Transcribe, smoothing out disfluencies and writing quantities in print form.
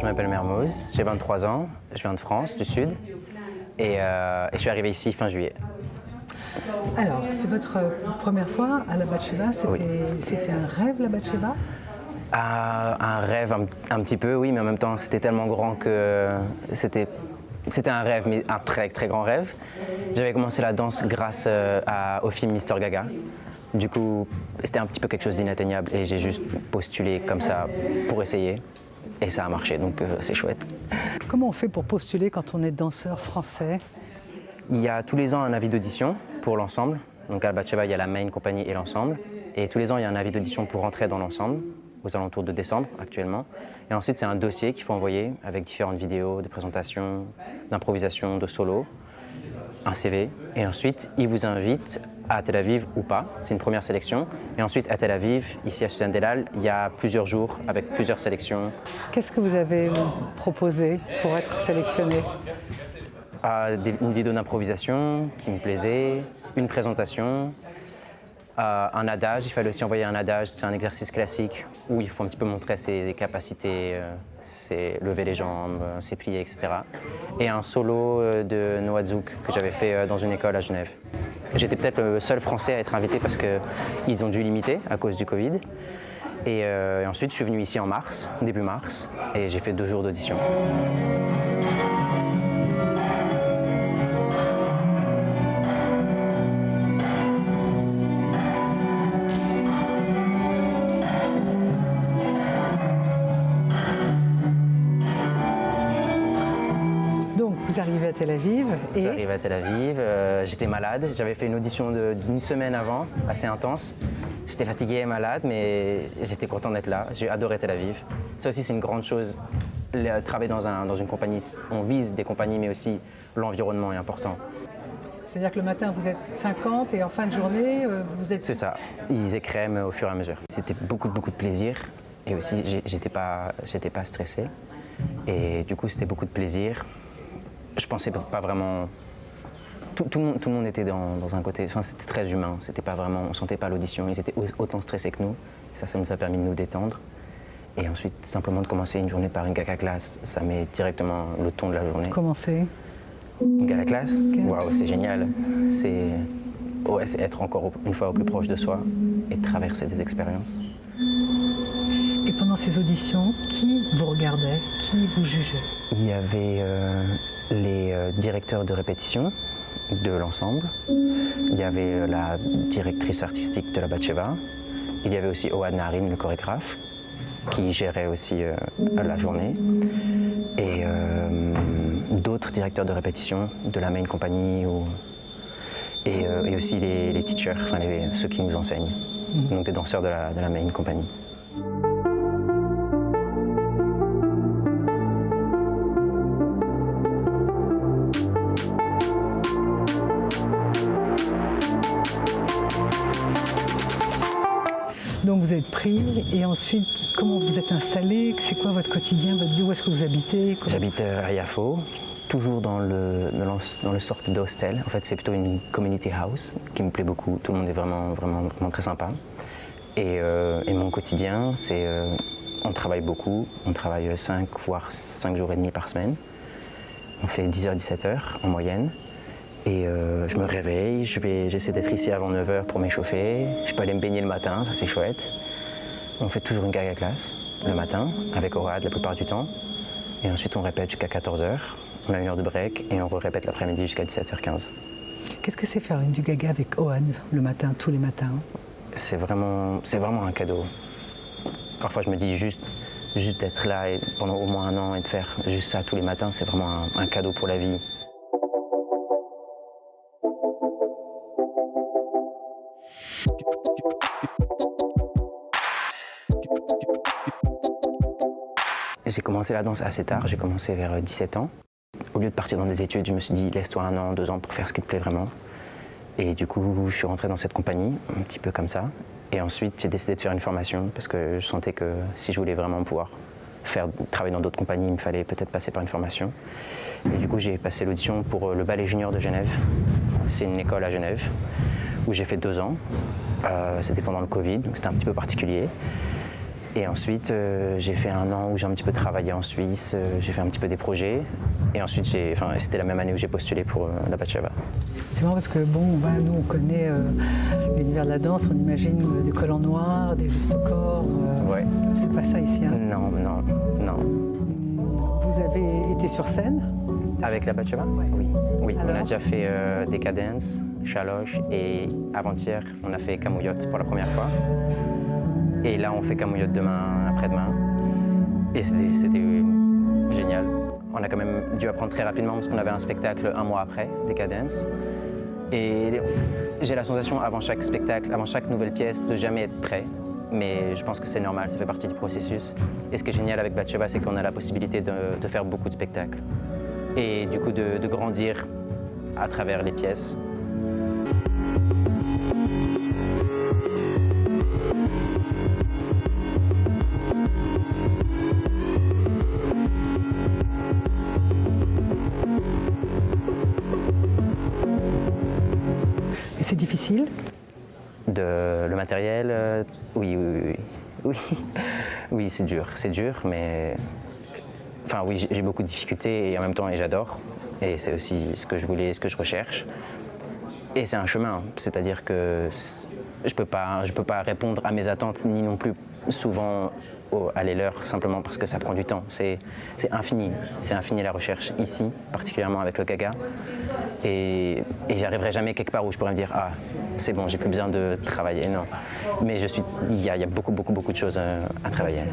m'appelle Mermoz, j'ai 23 ans, je viens de France, du Sud, et je suis arrivé ici fin juillet. Alors, c'est votre première fois à la Batsheva, c'était un rêve la Batsheva? Un rêve un petit peu, oui, mais en même temps c'était tellement grand que c'était un rêve, mais un très très grand rêve. J'avais commencé la danse grâce au film Mister Gaga. Du coup, c'était un petit peu quelque chose d'inatteignable et j'ai juste postulé comme ça pour essayer. Et ça a marché, donc c'est chouette. Comment on fait pour postuler quand on est danseur français? Il y a tous les ans un avis d'audition pour l'ensemble. Donc à la Batsheva, il y a la main compagnie et l'ensemble. Et tous les ans, il y a un avis d'audition pour rentrer dans l'ensemble, aux alentours de décembre actuellement. Et ensuite, c'est un dossier qu'il faut envoyer avec différentes vidéos de présentation, d'improvisation, de solo, un CV. Et ensuite, ils vous invitent à Tel Aviv ou pas. C'est une première sélection. Et ensuite, à Tel Aviv, ici à Suzanne Delal, il y a plusieurs jours avec plusieurs sélections. Qu'est-ce que vous avez proposé pour être sélectionné? Une vidéo d'improvisation qui me plaisait, une présentation, un adage. Il fallait aussi envoyer un adage. C'est un exercice classique où il faut un petit peu montrer ses capacités, lever les jambes, ses pliés, etc. Et un solo de Noah Zouk que j'avais fait dans une école à Genève. J'étais peut-être le seul Français à être invité parce qu'ils ont dû limiter à cause du Covid. Et ensuite, je suis venu ici en mars, début mars, et j'ai fait 2 jours d'audition. Vous arrivez à Tel Aviv et... J'arrive à Tel Aviv, j'étais malade, j'avais fait une audition d'une semaine avant, assez intense. J'étais fatigué et malade, mais j'étais content d'être là, j'ai adoré Tel Aviv. Ça aussi c'est une grande chose, travailler dans une compagnie, on vise des compagnies mais aussi l'environnement est important. C'est-à-dire que le matin vous êtes 50 et en fin de journée vous êtes... C'est ça, ils écrèment au fur et à mesure. C'était beaucoup de plaisir et aussi j'étais pas stressé et du coup c'était beaucoup de plaisir. Je pensais pas vraiment. Tout le monde était dans un côté. Enfin, c'était très humain. C'était pas vraiment. On sentait pas l'audition. Ils étaient autant stressés que nous. Et ça nous a permis de nous détendre. Et ensuite, simplement de commencer une journée par une gaga class, ça met directement le ton de la journée. Commencer. Une gaga class, waouh, c'est génial. C'est être encore une fois au plus proche de soi et traverser des expériences. Et pendant ces auditions, qui vous regardait, qui vous jugeait? Il y avait les directeurs de répétition de l'ensemble, il y avait la directrice artistique de la Batsheva, il y avait aussi Ohad Naharin, le chorégraphe, qui gérait aussi la journée, et d'autres directeurs de répétition de la main company et aussi les teachers, enfin ceux qui nous enseignent, donc des danseurs de la main company. Donc vous êtes pris et ensuite, comment vous êtes installé? C'est quoi votre quotidien, votre vie? Où est-ce que vous habitez? J'habite à Yafo, toujours dans le sorte d'hostel. En fait, c'est plutôt une community house qui me plaît beaucoup. Tout le monde est vraiment très sympa. Et mon quotidien, c'est on travaille beaucoup. On travaille 5 voire 5 jours et demi par semaine. On fait 10h-17h en moyenne. Et je me réveille, j'essaie d'être ici avant 9h pour m'échauffer. Je peux aller me baigner le matin, ça c'est chouette. On fait toujours une gaga class le matin, avec Ohad la plupart du temps. Et ensuite on répète jusqu'à 14h. On a 1 heure de break et on répète l'après-midi jusqu'à 17h15. Qu'est-ce que c'est faire du gaga avec Ohad le matin, tous les matins? C'est vraiment un cadeau. Parfois je me dis juste d'être là et pendant au moins 1 an et de faire juste ça tous les matins, c'est vraiment un cadeau pour la vie. J'ai commencé la danse assez tard, j'ai commencé vers 17 ans. Au lieu de partir dans des études, je me suis dit laisse-toi 1 an, 2 ans pour faire ce qui te plaît vraiment. Et du coup, je suis rentré dans cette compagnie, un petit peu comme ça. Et ensuite, j'ai décidé de faire une formation parce que je sentais que si je voulais vraiment pouvoir travailler dans d'autres compagnies, il me fallait peut-être passer par une formation. Et du coup, j'ai passé l'audition pour le Ballet Junior de Genève. C'est une école à Genève où j'ai fait 2 ans. C'était pendant le Covid, donc c'était un petit peu particulier. Et ensuite, j'ai fait un an où j'ai un petit peu travaillé en Suisse, j'ai fait un petit peu des projets. Et ensuite, c'était la même année où j'ai postulé pour la Batsheva. C'est marrant parce que nous on connaît l'univers de la danse, on imagine des collants noirs, des justes corps. Ouais. C'est pas ça ici. Hein. Non. Vous avez été sur scène? Avec la Batsheva? Ouais. Oui, on Alors a déjà fait Decadence, Chaloche et avant-hier, on a fait Camouillotte pour la première fois. Et là, on fait Camouillotte demain, après-demain. Et c'était génial. On a quand même dû apprendre très rapidement parce qu'on avait un spectacle un mois après, Decadence. Et j'ai la sensation, avant chaque spectacle, avant chaque nouvelle pièce, de jamais être prêt. Mais je pense que c'est normal, ça fait partie du processus. Et ce qui est génial avec Batsheva, c'est qu'on a la possibilité de faire beaucoup de spectacles. Et du coup, de grandir à travers les pièces. Et c'est difficile? Le matériel, oui. Oui, c'est dur, mais... Enfin oui, j'ai beaucoup de difficultés et en même temps, j'adore. Et c'est aussi ce que je voulais, ce que je recherche. Et c'est un chemin, c'est-à-dire que je peux pas répondre à mes attentes, ni non plus souvent à les leurs, simplement parce que ça prend du temps. C'est infini la recherche ici, particulièrement avec le Gaga. Et j'arriverai jamais quelque part où je pourrais me dire « Ah, c'est bon, j'ai plus besoin de travailler ». Non, mais il y a beaucoup de choses à travailler.